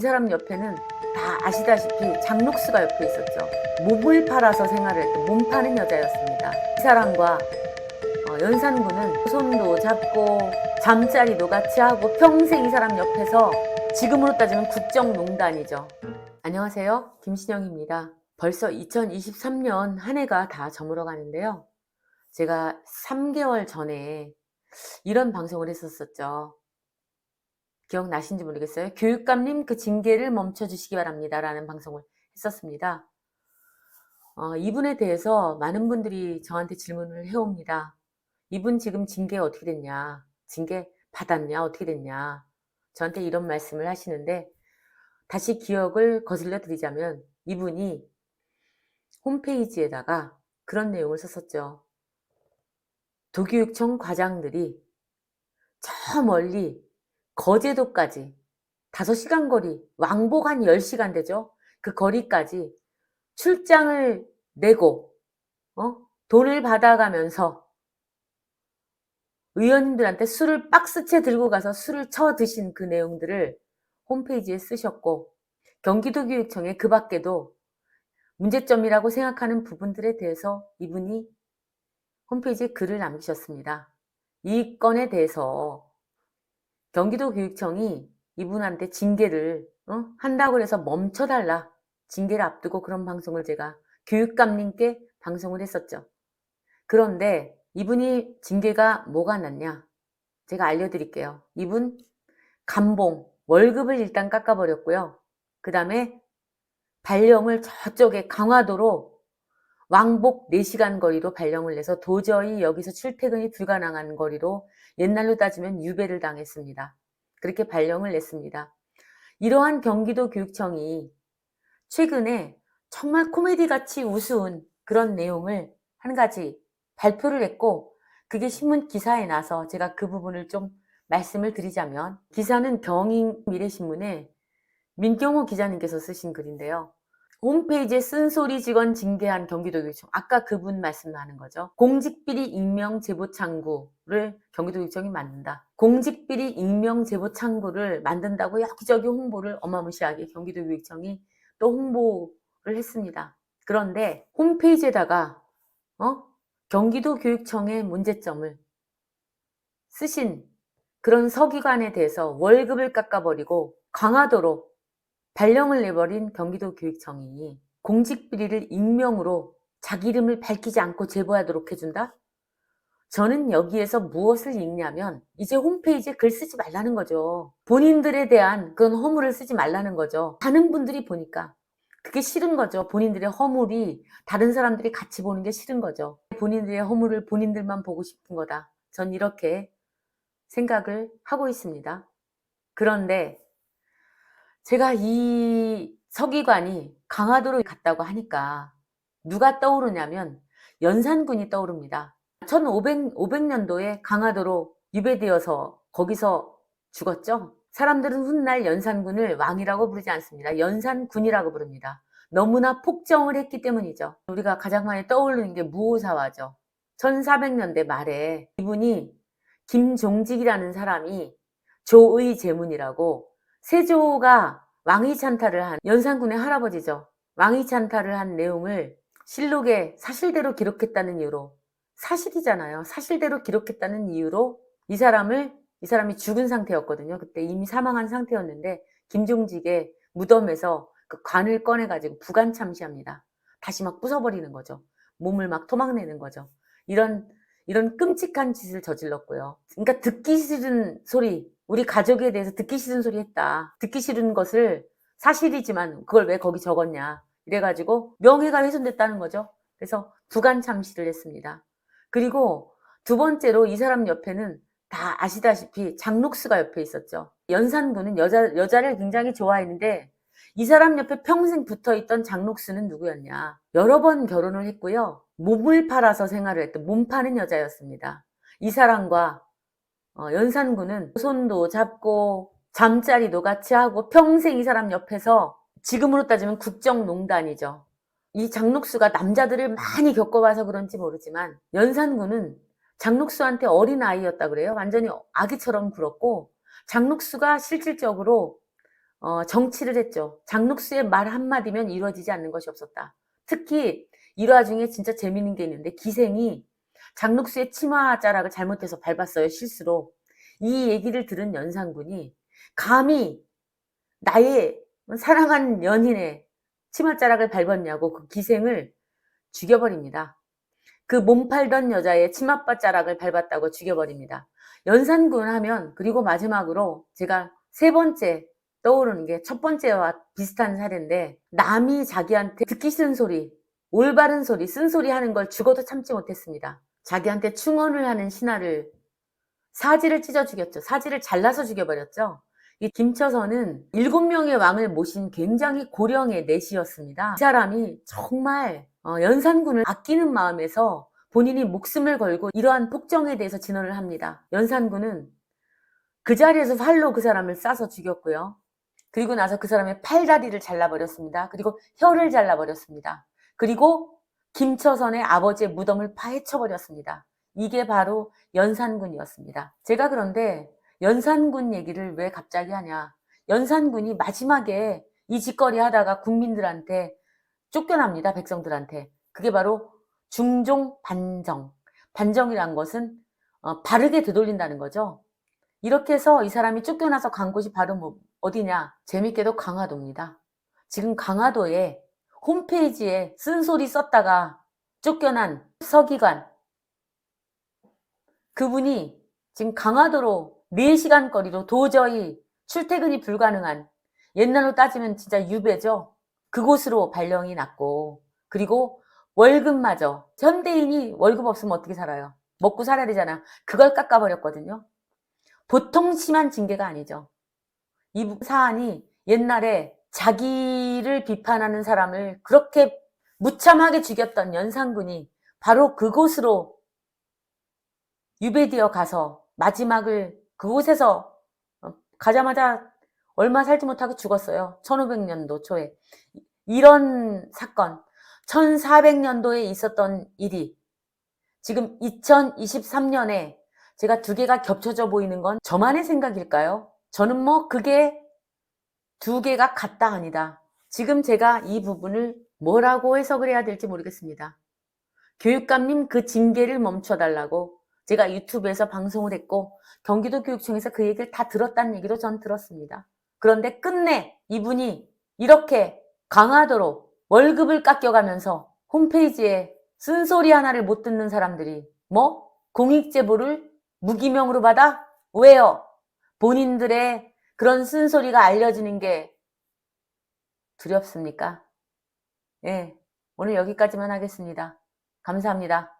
이 사람 옆에는 다 아시다시피 장록수가 옆에 있었죠. 몸을 팔아서 생활을 했던 몸 파는 여자였습니다. 이 사람과 연산군은 손도 잡고 잠자리도 같이 하고 평생 이 사람 옆에서 지금으로 따지면 국정농단이죠. 안녕하세요, 김신영입니다. 벌써 2023년 한 해가 다 저물어 가는데요. 제가 3개월 전에 이런 방송을 했었죠. 기억나신지 모르겠어요. 교육감님 그 징계를 멈춰주시기 바랍니다 라는 방송을 했었습니다. 이분에 대해서 많은 분들이 저한테 질문을 해옵니다. 이분 지금 징계 어떻게 됐냐, 징계 받았냐, 어떻게 됐냐, 저한테 이런 말씀을 하시는데, 다시 기억을 거슬러 드리자면 이분이 홈페이지에다가 그런 내용을 썼었죠. 도교육청 과장들이 저 멀리 거제도까지 5시간 거리, 왕복 한 10시간 되죠. 그 거리까지 출장을 내고 돈을 받아가면서 의원님들한테 술을 박스채 들고 가서 술을 쳐 드신 그 내용들을 홈페이지에 쓰셨고, 경기도교육청에 그 밖에도 문제점이라고 생각하는 부분들에 대해서 이분이 홈페이지에 글을 남기셨습니다. 이 건에 대해서 경기도교육청이 이분한테 징계를 한다고 해서 멈춰달라, 징계를 앞두고 그런 방송을 제가 교육감님께 방송을 했었죠. 그런데 이분이 징계가 뭐가 났냐, 제가 알려드릴게요. 이분 감봉, 월급을 일단 깎아버렸고요. 그 다음에 발령을 저쪽에 강화도로 왕복 4시간 거리로 발령을 내서 도저히 여기서 출퇴근이 불가능한 거리로, 옛날로 따지면 유배를 당했습니다. 그렇게 발령을 냈습니다. 이러한 경기도 교육청이 최근에 정말 코미디같이 우스운 그런 내용을 한 가지 발표를 했고, 그게 신문 기사에 나서 제가 그 부분을 좀 말씀을 드리자면, 기사는 경인미래신문에 민경호 기자님께서 쓰신 글인데요. 홈페이지에 쓴소리 직원 징계한 경기도교육청, 아까 그분 말씀하는 거죠. 공직비리 익명 제보 창구를 경기도교육청이 만든다. 공직비리 익명 제보 창구를 만든다고 여기저기 홍보를 어마무시하게 경기도교육청이 또 홍보를 했습니다. 그런데 홈페이지에다가 경기도교육청의 문제점을 쓰신 그런 서기관에 대해서 월급을 깎아버리고 강화도로 발령을 내버린 경기도교육청이 공직비리를 익명으로 자기 이름을 밝히지 않고 제보하도록 해준다? 저는 여기에서 무엇을 읽냐면, 이제 홈페이지에 글 쓰지 말라는 거죠. 본인들에 대한 그런 허물을 쓰지 말라는 거죠. 다른 분들이 보니까 그게 싫은 거죠. 본인들의 허물이 다른 사람들이 같이 보는 게 싫은 거죠. 본인들의 허물을 본인들만 보고 싶은 거다, 전 이렇게 생각을 하고 있습니다. 그런데 제가 이 서기관이 강화도로 갔다고 하니까 누가 떠오르냐면 연산군이 떠오릅니다. 1500년도에 강화도로 유배되어서 거기서 죽었죠. 사람들은 훗날 연산군을 왕이라고 부르지 않습니다. 연산군이라고 부릅니다. 너무나 폭정을 했기 때문이죠. 우리가 가장 많이 떠오르는 게 무오사화죠. 1400년대 말에 이분이 김종직이라는 사람이 조의 제문이라고, 세조가 왕위찬탈을 한, 연산군의 할아버지죠. 왕위찬탈을 한 내용을 실록에 사실대로 기록했다는 이유로, 사실이잖아요. 사실대로 기록했다는 이유로 이 사람이 죽은 상태였거든요. 그때 이미 사망한 상태였는데 김종직의 무덤에서 그 관을 꺼내가지고 부관 참시합니다. 다시 막 부숴버리는 거죠. 몸을 막 토막내는 거죠. 이런 끔찍한 짓을 저질렀고요. 그러니까 듣기 싫은 소리, 우리 가족에 대해서 듣기 싫은 소리 했다. 듣기 싫은 것을 사실이지만 그걸 왜 거기 적었냐, 이래가지고 명예가 훼손됐다는 거죠. 그래서 부관 참시를 했습니다. 그리고 두 번째로 이 사람 옆에는 다 아시다시피 장록수가 옆에 있었죠. 연산군은 여자를 굉장히 좋아했는데 이 사람 옆에 평생 붙어있던 장록수는 누구였냐. 여러 번 결혼을 했고요. 몸을 팔아서 생활을 했던 몸 파는 여자였습니다. 이 사람과 연산군은 손도 잡고 잠자리도 같이 하고 평생 이 사람 옆에서, 지금으로 따지면 국정농단이죠. 이 장록수가 남자들을 많이 겪어봐서 그런지 모르지만 연산군은 장록수한테 어린 아이였다 그래요. 완전히 아기처럼 굴었고, 장록수가 실질적으로 정치를 했죠. 장눅수의 말 한마디면 이루어지지 않는 것이 없었다. 특히 일화 중에 진짜 재밌는 게 있는데 기생이 장눅수의 치마자락을 잘못해서 밟았어요. 실수로. 이 얘기를 들은 연산군이 감히 나의 사랑한 연인의 치맛자락을 밟았냐고 그 기생을 죽여버립니다. 그 몸 팔던 여자의 치맛바자락을 밟았다고 죽여버립니다. 연산군 하면 그리고 마지막으로 제가 세 번째 떠오르는 게 첫 번째와 비슷한 사례인데 남이 자기한테 듣기 싫은 소리, 올바른 소리, 쓴소리 하는 걸 죽어도 참지 못했습니다. 자기한테 충언을 하는 신하를 사지를 찢어 죽였죠. 사지를 잘라서 죽여버렸죠. 이 김처선은 7명의 왕을 모신 굉장히 고령의 내시였습니다. 이 사람이 정말 연산군을 아끼는 마음에서 본인이 목숨을 걸고 이러한 폭정에 대해서 진언을 합니다. 연산군은 그 자리에서 활로 그 사람을 쏴서 죽였고요. 그리고 나서 그 사람의 팔다리를 잘라버렸습니다. 그리고 혀를 잘라버렸습니다. 그리고 김처선의 아버지의 무덤을 파헤쳐버렸습니다. 이게 바로 연산군이었습니다. 제가 그런데 연산군 얘기를 왜 갑자기 하냐. 연산군이 마지막에 이 짓거리 하다가 국민들한테 쫓겨납니다. 백성들한테. 그게 바로 중종 반정. 반정이란 것은 바르게 되돌린다는 거죠. 이렇게 해서 이 사람이 쫓겨나서 간 곳이 바로 어디냐. 재밌게도 강화도입니다. 지금 강화도에 홈페이지에 쓴소리 썼다가 쫓겨난 서기관, 그분이 지금 강화도로 4시간 거리로 도저히 출퇴근이 불가능한, 옛날로 따지면 진짜 유배죠. 그곳으로 발령이 났고, 그리고 월급마저, 현대인이 월급 없으면 어떻게 살아요? 먹고 살아야 되잖아. 그걸 깎아버렸거든요. 보통 심한 징계가 아니죠. 이 사안이 옛날에 자기를 비판하는 사람을 그렇게 무참하게 죽였던 연산군이 바로 그곳으로 유배되어 가서 마지막을 그곳에서 가자마자 얼마 살지 못하고 죽었어요. 1500년도 초에. 이런 사건, 1400년도에 있었던 일이 지금 2023년에 제가 두 개가 겹쳐져 보이는 건 저만의 생각일까요? 저는 그게 두 개가 같다 아니다. 지금 제가 이 부분을 뭐라고 해석을 해야 될지 모르겠습니다. 교육감님 그 징계를 멈춰달라고 제가 유튜브에서 방송을 했고 경기도 교육청에서 그 얘기를 다 들었다는 얘기도 전 들었습니다. 그런데 끝내 이분이 이렇게 강화도로 월급을 깎여가면서 홈페이지에 쓴소리 하나를 못 듣는 사람들이 공익제보를 무기명으로 받아? 왜요? 본인들의 그런 쓴소리가 알려지는 게 두렵습니까? 예, 오늘 여기까지만 하겠습니다. 감사합니다.